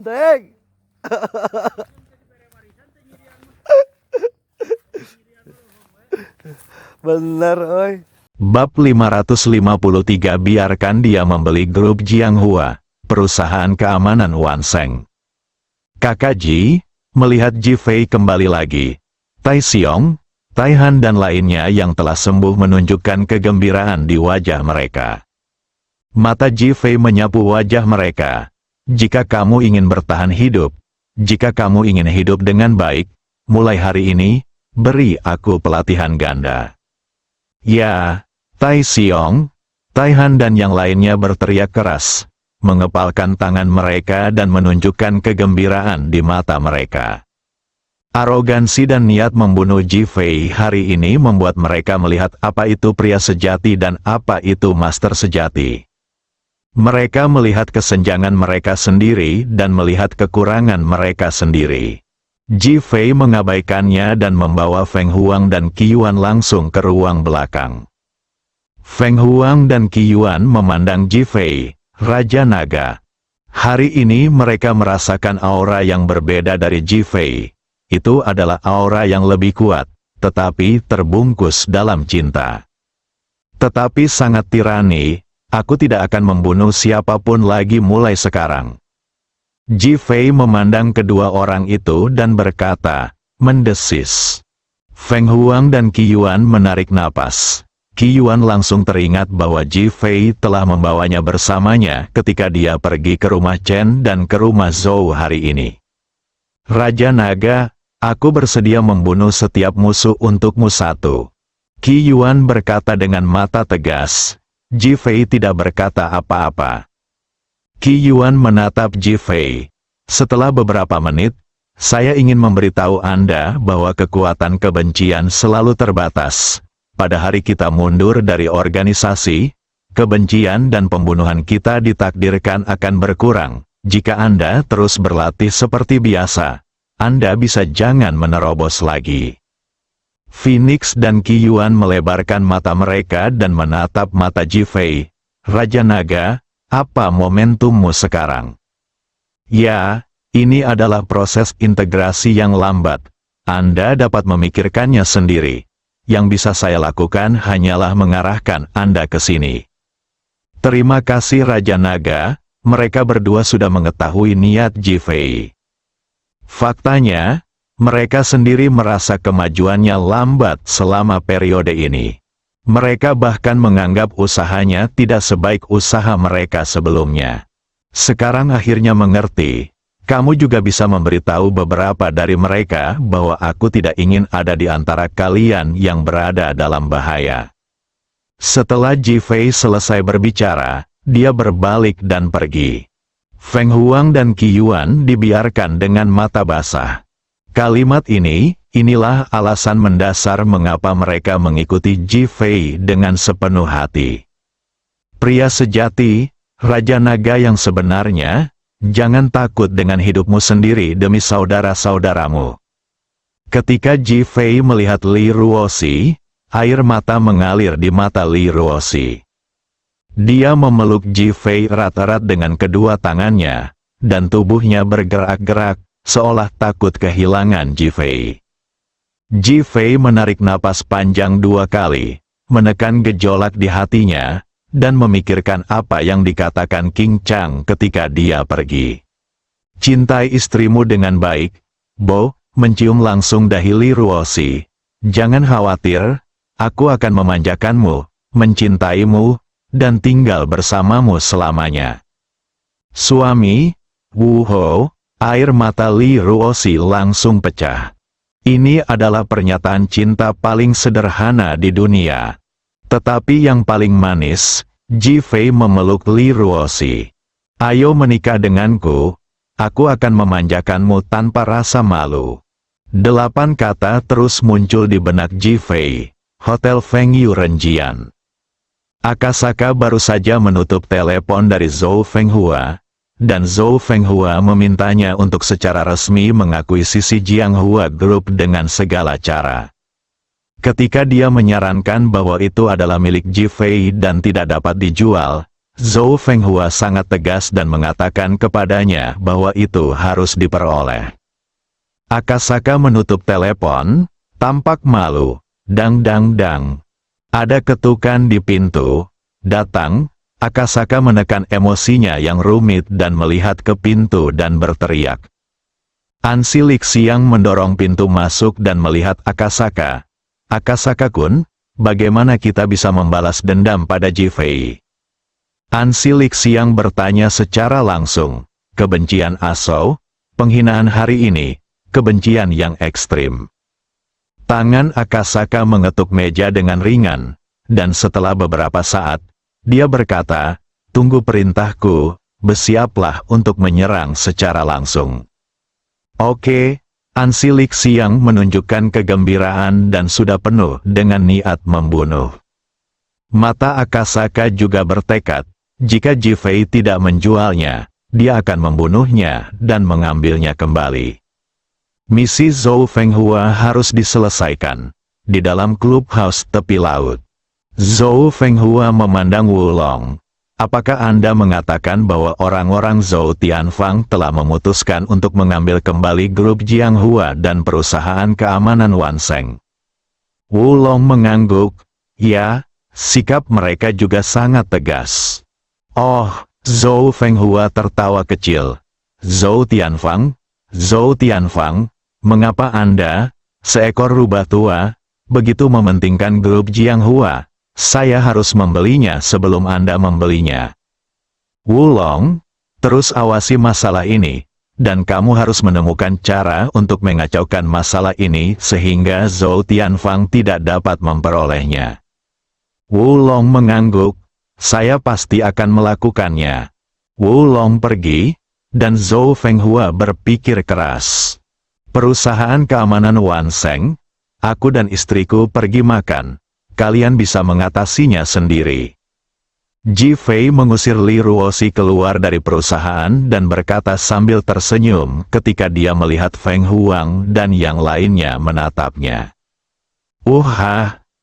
Deng. Bener, oi. Bab 553. Biarkan dia membeli grup Jianghua, perusahaan keamanan Wanseng. Kakak Ji, melihat Ji Fei kembali lagi. Tai Xiong, Tai Han dan lainnya yang telah sembuh menunjukkan kegembiraan di wajah mereka. Mata Ji Fei menyapu wajah mereka. Jika kamu ingin bertahan hidup, jika kamu ingin hidup dengan baik, mulai hari ini, beri aku pelatihan ganda. Ya, Tai Xiong, Tai Han dan yang lainnya berteriak keras, mengepalkan tangan mereka dan menunjukkan kegembiraan di mata mereka. Arogansi dan niat membunuh Ji Fei hari ini membuat mereka melihat apa itu pria sejati dan apa itu master sejati. Mereka melihat kesenjangan mereka sendiri dan melihat kekurangan mereka sendiri. Ji Fei mengabaikannya dan membawa Feng Huang dan Qi Yuan langsung ke ruang belakang. Feng Huang dan Qi Yuan memandang Ji Fei, Raja Naga. Hari ini mereka merasakan aura yang berbeda dari Ji Fei. Itu adalah aura yang lebih kuat, tetapi terbungkus dalam cinta. Tetapi sangat tirani. Aku tidak akan membunuh siapapun lagi mulai sekarang. Ji Fei memandang kedua orang itu dan berkata, mendesis. Feng Huang dan Qi Yuan menarik napas. Qi Yuan langsung teringat bahwa Ji Fei telah membawanya bersamanya ketika dia pergi ke rumah Chen dan ke rumah Zhou hari ini. Raja Naga, aku bersedia membunuh setiap musuh untukmu satu. Qi Yuan berkata dengan mata tegas. Ji Fei tidak berkata apa-apa. Qi Yuan menatap Ji Fei. Setelah beberapa menit, saya ingin memberitahu Anda bahwa kekuatan kebencian selalu terbatas. Pada hari kita mundur dari organisasi, kebencian dan pembunuhan kita ditakdirkan akan berkurang. Jika Anda terus berlatih seperti biasa, Anda bisa jangan menerobos lagi. Phoenix dan Qi Yuan melebarkan mata mereka dan menatap mata Ji Fei. Raja Naga, apa momentummu sekarang? Ya, ini adalah proses integrasi yang lambat. Anda dapat memikirkannya sendiri. Yang bisa saya lakukan hanyalah mengarahkan Anda ke sini. Terima kasih Raja Naga, mereka berdua sudah mengetahui niat Ji Fei. Faktanya, mereka sendiri merasa kemajuannya lambat selama periode ini. Mereka bahkan menganggap usahanya tidak sebaik usaha mereka sebelumnya. Sekarang akhirnya mengerti. Kamu juga bisa memberitahu beberapa dari mereka bahwa aku tidak ingin ada di antara kalian yang berada dalam bahaya. Setelah Ji Fei selesai berbicara, dia berbalik dan pergi. Feng Huang dan Qi Yuan dibiarkan dengan mata basah. Kalimat inilah alasan mendasar mengapa mereka mengikuti Ji Fei dengan sepenuh hati. Pria sejati, Raja Naga yang sebenarnya, jangan takut dengan hidupmu sendiri demi saudara-saudaramu. Ketika Ji Fei melihat Li Ruoxi, air mata mengalir di mata Li Ruoxi. Dia memeluk Ji Fei erat-erat dengan kedua tangannya, dan tubuhnya bergerak-gerak, seolah takut kehilangan Ji Fei. Ji Fei menarik napas panjang 2 kali, menekan gejolak di hatinya, dan memikirkan apa yang dikatakan King Chang ketika dia pergi. Cintai istrimu dengan baik, Bo, mencium langsung dahi Li Ruoxi. Jangan khawatir, aku akan memanjakanmu, mencintaimu, dan tinggal bersamamu selamanya. Suami, Wu Ho. Air mata Li Ruoxi langsung pecah. Ini adalah pernyataan cinta paling sederhana di dunia. Tetapi yang paling manis, Ji Fei memeluk Li Ruoxi. Ayo menikah denganku, aku akan memanjakanmu tanpa rasa malu. 8 kata terus muncul di benak Ji Fei. Hotel Feng Yu Renjian. Akasaka baru saja menutup telepon dari Zhou Fenghua. Dan Zhou Fenghua memintanya untuk secara resmi mengakui sisi Jianghua Group dengan segala cara. Ketika dia menyarankan bahwa itu adalah milik Ji Fei dan tidak dapat dijual, Zhou Fenghua sangat tegas dan mengatakan kepadanya bahwa itu harus diperoleh. Akasaka menutup telepon, tampak malu. Dang dang dang. Ada ketukan di pintu. Datang, Akasaka menekan emosinya yang rumit dan melihat ke pintu dan berteriak. Ansi Lixiang mendorong pintu masuk dan melihat Akasaka. Akasaka-kun, bagaimana kita bisa membalas dendam pada Jifei? Ansi Lixiang bertanya secara langsung. Kebencian Asou, penghinaan hari ini, kebencian yang ekstrim. Tangan Akasaka mengetuk meja dengan ringan, dan setelah beberapa saat, dia berkata, "Tunggu perintahku, bersiaplah untuk menyerang secara langsung." Oke, Ansi Lixiang menunjukkan kegembiraan dan sudah penuh dengan niat membunuh. Mata Akasaka juga bertekad, jika Jifei tidak menjualnya, dia akan membunuhnya dan mengambilnya kembali. Misi Zhou Fenghua harus diselesaikan. Di dalam clubhouse tepi laut. Zhou Fenghua memandang Wulong. Apakah Anda mengatakan bahwa orang-orang Zhou Tianfang telah memutuskan untuk mengambil kembali grup Jianghua dan perusahaan keamanan Wanseng? Wulong mengangguk. Ya, sikap mereka juga sangat tegas. Oh, Zhou Fenghua tertawa kecil. Zhou Tianfang? Mengapa Anda, seekor rubah tua, begitu mementingkan grup Jianghua? Saya harus membelinya sebelum Anda membelinya. Wulong, terus awasi masalah ini, dan kamu harus menemukan cara untuk mengacaukan masalah ini sehingga Zhou Tianfang tidak dapat memperolehnya. Wulong mengangguk, saya pasti akan melakukannya. Wulong pergi, dan Zhou Fenghua berpikir keras. Perusahaan keamanan Wanseng, aku dan istriku pergi makan. Kalian bisa mengatasinya sendiri. Jifei mengusir Li Ruoxi keluar dari perusahaan dan berkata sambil tersenyum ketika dia melihat Feng Huang dan yang lainnya menatapnya.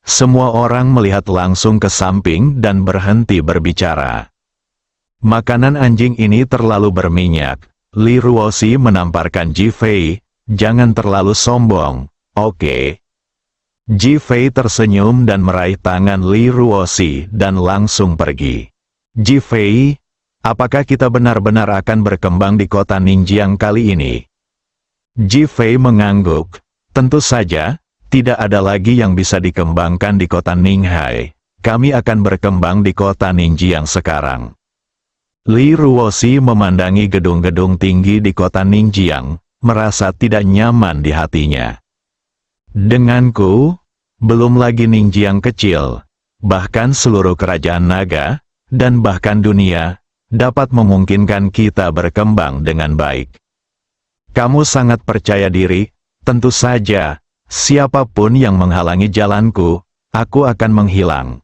Semua orang melihat langsung ke samping dan berhenti berbicara. Makanan anjing ini terlalu berminyak. Li Ruoxi menamparkan Jifei. Jangan terlalu sombong, oke? Jifei tersenyum dan meraih tangan Li Ruoxi dan langsung pergi. Jifei, apakah kita benar-benar akan berkembang di kota Ningjiang kali ini? Jifei mengangguk. Tentu saja, tidak ada lagi yang bisa dikembangkan di kota Ninghai. Kami akan berkembang di kota Ningjiang sekarang. Li Ruoxi memandangi gedung-gedung tinggi di kota Ningjiang. Merasa tidak nyaman di hatinya. Denganku, belum lagi Ningjiang kecil, bahkan seluruh kerajaan naga, dan bahkan dunia, dapat memungkinkan kita berkembang dengan baik. Kamu sangat percaya diri, tentu saja, siapapun yang menghalangi jalanku, aku akan menghilang.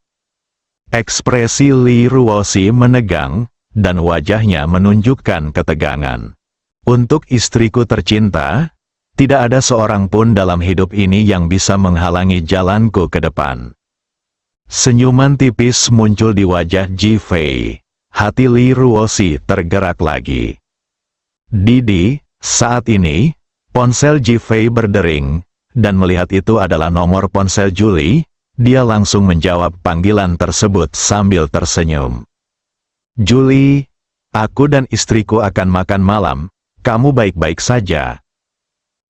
Ekspresi Li Ruoxi menegang, dan wajahnya menunjukkan ketegangan. Untuk istriku tercinta, tidak ada seorang pun dalam hidup ini yang bisa menghalangi jalanku ke depan. Senyuman tipis muncul di wajah Jifei. Hati Li Ruoxi tergerak lagi. Didi, saat ini, ponsel Jifei berdering, dan melihat itu adalah nomor ponsel Julie, dia langsung menjawab panggilan tersebut sambil tersenyum. Julie, aku dan istriku akan makan malam. Kamu baik-baik saja.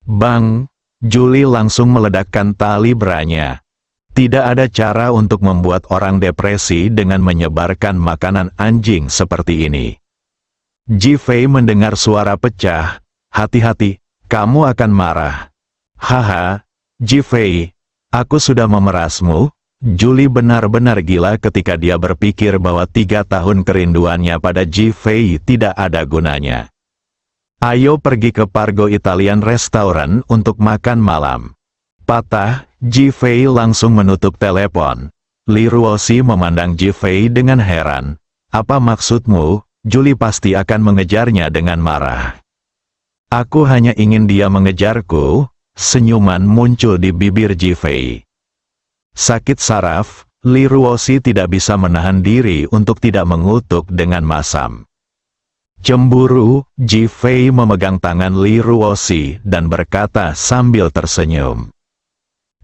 Bang, Julie langsung meledakkan tali beranya. Tidak ada cara untuk membuat orang depresi dengan menyebarkan makanan anjing seperti ini. Jifei mendengar suara pecah. Hati-hati, kamu akan marah. Haha, Jifei, aku sudah memerasmu. Julie benar-benar gila ketika dia berpikir bahwa 3 tahun kerinduannya pada Jifei tidak ada gunanya. Ayo pergi ke Pargo Italian Restaurant untuk makan malam. Patah, Jifei langsung menutup telepon. Li Ruoxi memandang Jifei dengan heran. Apa maksudmu? Julie pasti akan mengejarnya dengan marah. Aku hanya ingin dia mengejarku. Senyuman muncul di bibir Jifei. Sakit saraf, Li Ruoxi tidak bisa menahan diri untuk tidak mengutuk dengan masam. Cemburu, Ji Fei memegang tangan Li Ruoxi dan berkata sambil tersenyum.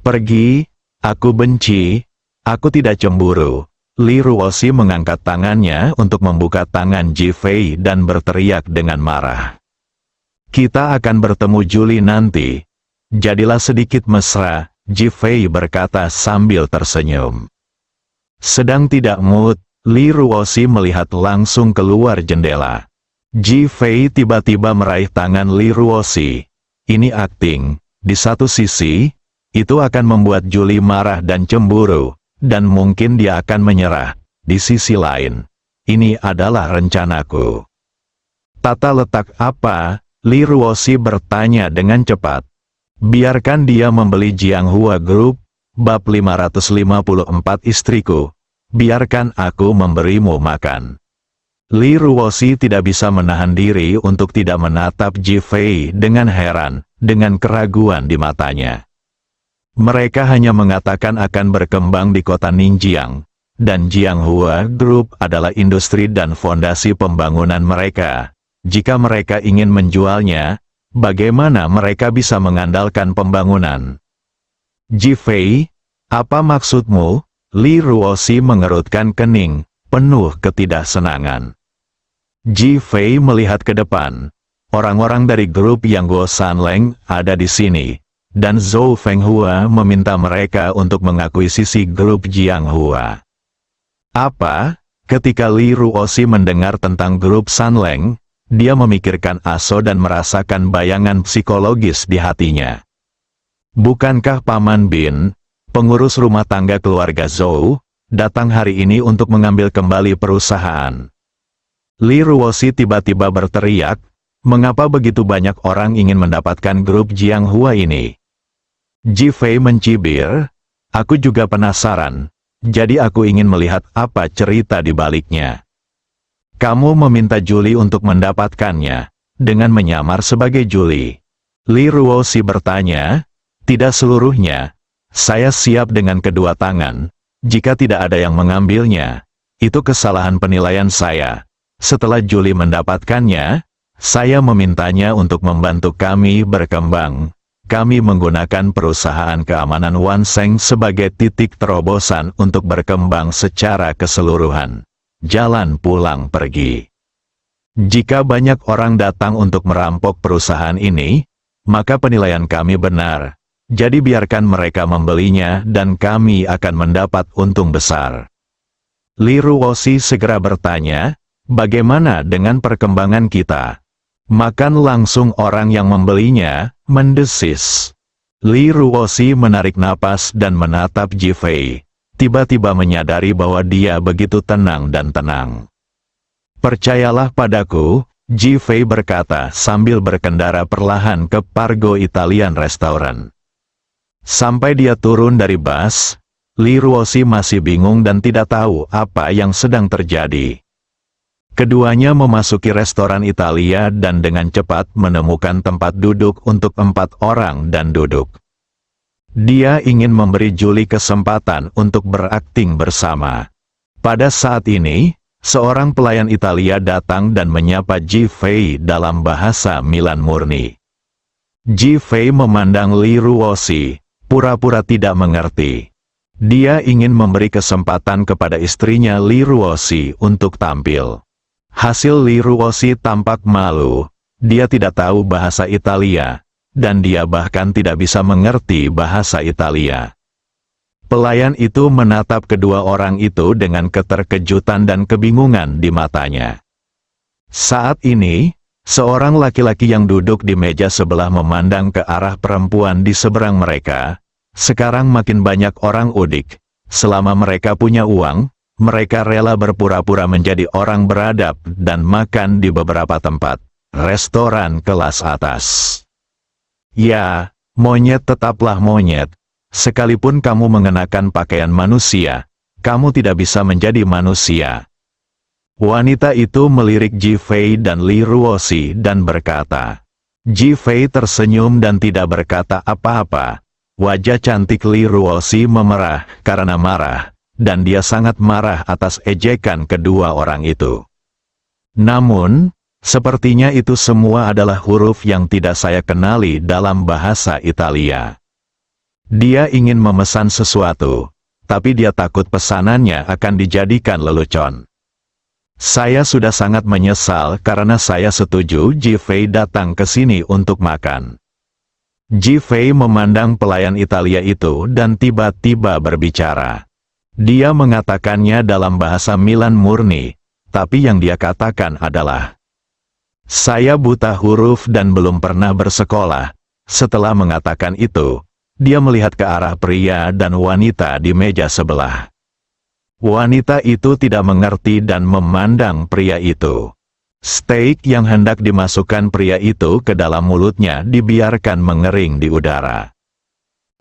Pergi, aku benci, aku tidak cemburu. Li Ruoxi mengangkat tangannya untuk membuka tangan Ji Fei dan berteriak dengan marah. Kita akan bertemu Juli nanti. Jadilah sedikit mesra, Ji Fei berkata sambil tersenyum. Sedang tidak mood, Li Ruoxi melihat langsung keluar jendela. Ji Fei tiba-tiba meraih tangan Li Ruoxi. Ini akting, di satu sisi, itu akan membuat Juli marah dan cemburu, dan mungkin dia akan menyerah. Di sisi lain, ini adalah rencanaku. Tata letak apa? Li Ruoxi bertanya dengan cepat. Biarkan dia membeli Jianghua Group. Bab 554 Istriku, biarkan aku memberimu makan. Li Ruoxi tidak bisa menahan diri untuk tidak menatap Ji Fei dengan heran, dengan keraguan di matanya. Mereka hanya mengatakan akan berkembang di kota Ningjiang, dan Jianghua Group adalah industri dan fondasi pembangunan mereka. Jika mereka ingin menjualnya, bagaimana mereka bisa mengandalkan pembangunan? Ji Fei, apa maksudmu? Li Ruoxi mengerutkan kening, penuh ketidaksenangan. Ji Fei melihat ke depan. Orang-orang dari grup yang Guo Sanleng ada di sini, dan Zhou Fenghua meminta mereka untuk mengakuisisi grup Jianghua. Apa? Ketika Li Ruoxi mendengar tentang grup Sanleng, dia memikirkan Aso dan merasakan bayangan psikologis di hatinya. Bukankah Paman Bin, pengurus rumah tangga keluarga Zhou, datang hari ini untuk mengambil kembali perusahaan? Li Ruoxi tiba-tiba berteriak, mengapa begitu banyak orang ingin mendapatkan grup Jianghua ini? Ji Fei mencibir, aku juga penasaran, jadi aku ingin melihat apa cerita di baliknya. Kamu meminta Juli untuk mendapatkannya, dengan menyamar sebagai Juli. Li Ruoxi bertanya, tidak seluruhnya. Saya siap dengan kedua tangan. Jika tidak ada yang mengambilnya, itu kesalahan penilaian saya. Setelah Juli mendapatkannya, saya memintanya untuk membantu kami berkembang. Kami menggunakan perusahaan keamanan Wanseng sebagai titik terobosan untuk berkembang secara keseluruhan. Jalan pulang pergi. Jika banyak orang datang untuk merampok perusahaan ini, maka penilaian kami benar. Jadi biarkan mereka membelinya dan kami akan mendapat untung besar. Li Ruoxi segera bertanya, bagaimana dengan perkembangan kita? Makan langsung orang yang membelinya, mendesis. Li Ruoxi menarik napas dan menatap Ji Fei. Tiba-tiba menyadari bahwa dia begitu tenang dan tenang. Percayalah padaku, Ji Fei berkata sambil berkendara perlahan ke Pargo Italian Restaurant. Sampai dia turun dari bus, Li Ruoxi masih bingung dan tidak tahu apa yang sedang terjadi. Keduanya memasuki restoran Italia dan dengan cepat menemukan tempat duduk untuk 4 orang dan duduk. Dia ingin memberi Juli kesempatan untuk berakting bersama. Pada saat ini, seorang pelayan Italia datang dan menyapa Ji Fei dalam bahasa Milan murni. Ji Fei memandang Li Ruoxi, pura-pura tidak mengerti. Dia ingin memberi kesempatan kepada istrinya Li Ruoxi untuk tampil. Hasil Li Ruoxi tampak malu, dia tidak tahu bahasa Italia, dan dia bahkan tidak bisa mengerti bahasa Italia. Pelayan itu menatap kedua orang itu dengan keterkejutan dan kebingungan di matanya. Saat ini, seorang laki-laki yang duduk di meja sebelah memandang ke arah perempuan di seberang mereka. Sekarang makin banyak orang udik. Selama mereka punya uang, mereka rela berpura-pura menjadi orang beradab dan makan di beberapa tempat restoran kelas atas. Ya, monyet tetaplah monyet. Sekalipun kamu mengenakan pakaian manusia, kamu tidak bisa menjadi manusia. Wanita itu melirik Ji Fei dan Li Ruoxi dan berkata. Ji Fei tersenyum dan tidak berkata apa-apa. Wajah cantik Li Ruoxi memerah karena marah. dan dia sangat marah atas ejekan kedua orang itu. Namun, sepertinya itu semua adalah huruf yang tidak saya kenali dalam bahasa Italia. Dia ingin memesan sesuatu, tapi dia takut pesanannya akan dijadikan lelucon. Saya sudah sangat menyesal karena saya setuju Ji-Fei datang ke sini untuk makan. Ji-Fei memandang pelayan Italia itu dan tiba-tiba berbicara. Dia mengatakannya dalam bahasa Milan murni, tapi yang dia katakan adalah, "Saya buta huruf dan belum pernah bersekolah." Setelah mengatakan itu, dia melihat ke arah pria dan wanita di meja sebelah. Wanita itu tidak mengerti dan memandang pria itu. Steak yang hendak dimasukkan pria itu ke dalam mulutnya dibiarkan mengering di udara.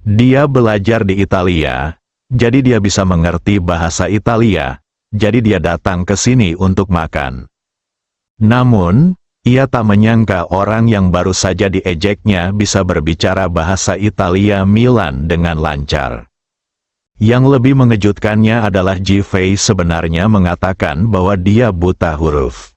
Dia belajar di Italia, jadi dia bisa mengerti bahasa Italia, jadi dia datang ke sini untuk makan. Namun, ia tak menyangka orang yang baru saja diejeknya bisa berbicara bahasa Italia Milan dengan lancar. Yang lebih mengejutkannya adalah Ji-Fei sebenarnya mengatakan bahwa dia buta huruf.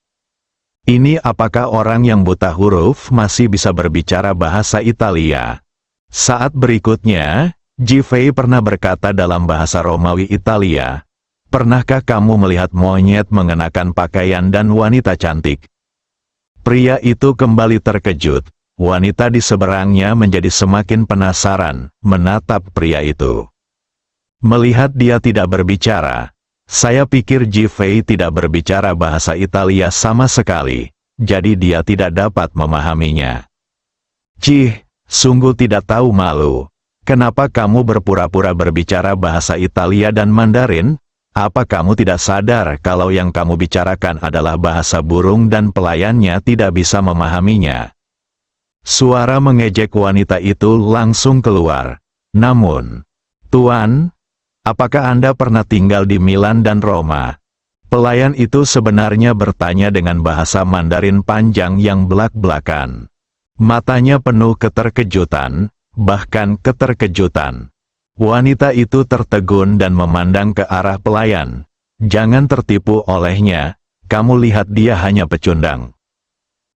Ini apakah orang yang buta huruf masih bisa berbicara bahasa Italia? Saat berikutnya, Ji-Fei pernah berkata dalam bahasa Romawi Italia, "Pernahkah kamu melihat monyet mengenakan pakaian dan wanita cantik?" Pria itu kembali terkejut. Wanita di seberangnya menjadi semakin penasaran, menatap pria itu. Melihat dia tidak berbicara, saya pikir Ji-Fei tidak berbicara bahasa Italia sama sekali, jadi dia tidak dapat memahaminya. "Cih, sungguh tidak tahu malu. Kenapa kamu berpura-pura berbicara bahasa Italia dan Mandarin? Apa kamu tidak sadar kalau yang kamu bicarakan adalah bahasa burung dan pelayannya tidak bisa memahaminya?" Suara mengejek wanita itu langsung keluar. "Namun, Tuan, apakah Anda pernah tinggal di Milan dan Roma?" Pelayan itu sebenarnya bertanya dengan bahasa Mandarin panjang yang belak-belakan. Matanya penuh keterkejutan, bahkan keterkejutan. Wanita itu tertegun dan memandang ke arah pelayan. "Jangan tertipu olehnya, kamu lihat dia hanya pecundang."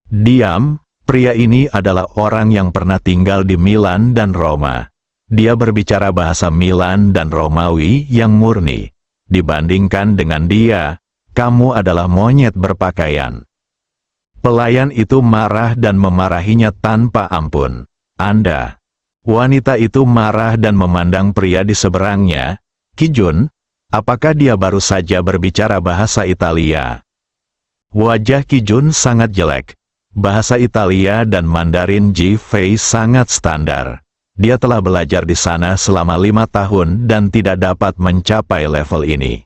"Diam, pria ini adalah orang yang pernah tinggal di Milan dan Roma. Dia berbicara bahasa Milan dan Romawi yang murni. Dibandingkan dengan dia, kamu adalah monyet berpakaian." Pelayan itu marah dan memarahinya tanpa ampun. "Anda..." Wanita itu marah dan memandang pria di seberangnya. "Kijun, apakah dia baru saja berbicara bahasa Italia?" Wajah Kijun sangat jelek. Bahasa Italia dan Mandarin Ji-Fei sangat standar. Dia telah belajar di sana selama 5 tahun dan tidak dapat mencapai level ini.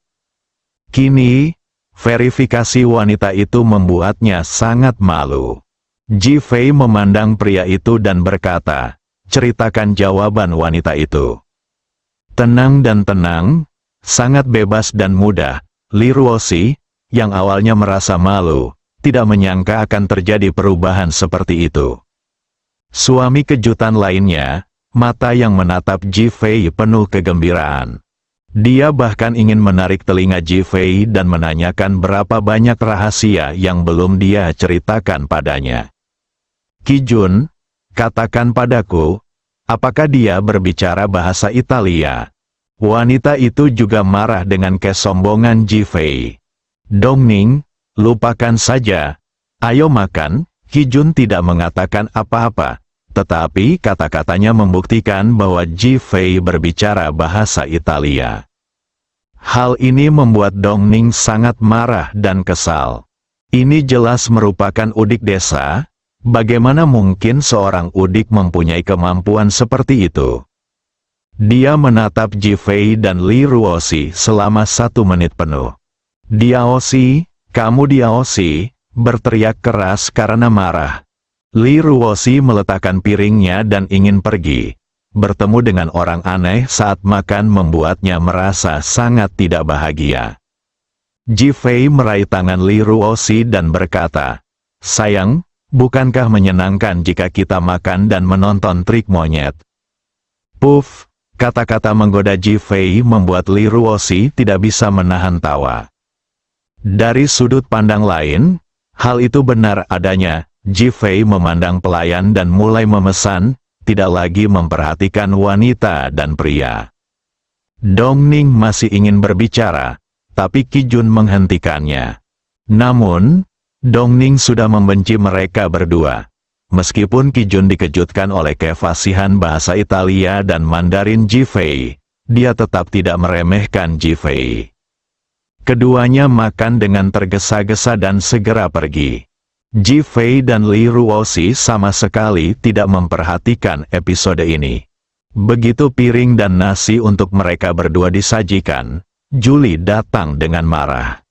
Kini, verifikasi wanita itu membuatnya sangat malu. Ji-Fei memandang pria itu dan berkata, "Ceritakan jawaban wanita itu." Tenang dan tenang, sangat bebas dan mudah, Li Ruoxi, yang awalnya merasa malu, tidak menyangka akan terjadi perubahan seperti itu. Suami kejutan lainnya, mata yang menatap Ji-Fei penuh kegembiraan. Dia bahkan ingin menarik telinga Ji-Fei dan menanyakan berapa banyak rahasia yang belum dia ceritakan padanya. "Kijun, katakan padaku, apakah dia berbicara bahasa Italia?" Wanita itu juga marah dengan kesombongan Ji-Fei. "Dongning, lupakan saja. Ayo makan." Kijun tidak mengatakan apa-apa, tetapi kata-katanya membuktikan bahwa Ji-Fei berbicara bahasa Italia. Hal ini membuat Dongning sangat marah dan kesal. Ini jelas merupakan udik desa. Bagaimana mungkin seorang udik mempunyai kemampuan seperti itu? Dia menatap Ji-Fei dan Li Ruoxi selama 1 menit penuh. "Diaoxi, kamu Diaoxi!" berteriak keras karena marah. Li Ruoxi meletakkan piringnya dan ingin pergi. Bertemu dengan orang aneh saat makan membuatnya merasa sangat tidak bahagia. Ji-Fei meraih tangan Li Ruoxi dan berkata, "Sayang, bukankah menyenangkan jika kita makan dan menonton trik monyet?" "Puff, Kata-kata menggoda Ji Fei membuat Li Ruoxi tidak bisa menahan tawa. Dari sudut pandang lain, hal itu benar adanya. Ji Fei memandang pelayan dan mulai memesan, tidak lagi memperhatikan wanita dan pria. Dong Ning masih ingin berbicara, tapi Qi Jun menghentikannya. Namun, Dong Ning sudah membenci mereka berdua. Meskipun Qi Jun dikejutkan oleh kefasihan bahasa Italia dan Mandarin Ji Fei, dia tetap tidak meremehkan Ji Fei. Keduanya makan dengan tergesa-gesa dan segera pergi. Ji Fei dan Li Ruoxi sama sekali tidak memperhatikan episode ini. Begitu piring dan nasi untuk mereka berdua disajikan, Julie datang dengan marah.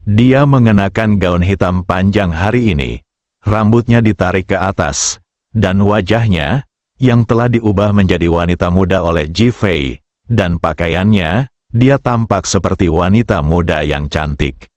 Dia mengenakan gaun hitam panjang hari ini. Rambutnya ditarik ke atas, dan wajahnya, yang telah diubah menjadi wanita muda oleh Ji Fei, dan pakaiannya, dia tampak seperti wanita muda yang cantik.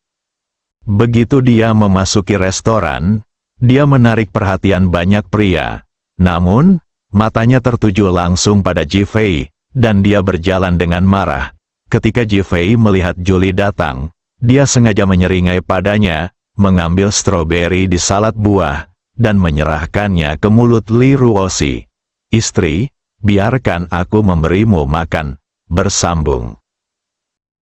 Begitu dia memasuki restoran, dia menarik perhatian banyak pria. Namun, matanya tertuju langsung pada Ji Fei, dan dia berjalan dengan marah. Ketika Ji Fei melihat Julie datang, dia sengaja menyeringai padanya, mengambil stroberi di salad buah, dan menyerahkannya ke mulut Li Ruoxi. Istri, biarkan aku memberimu makan, bersambung.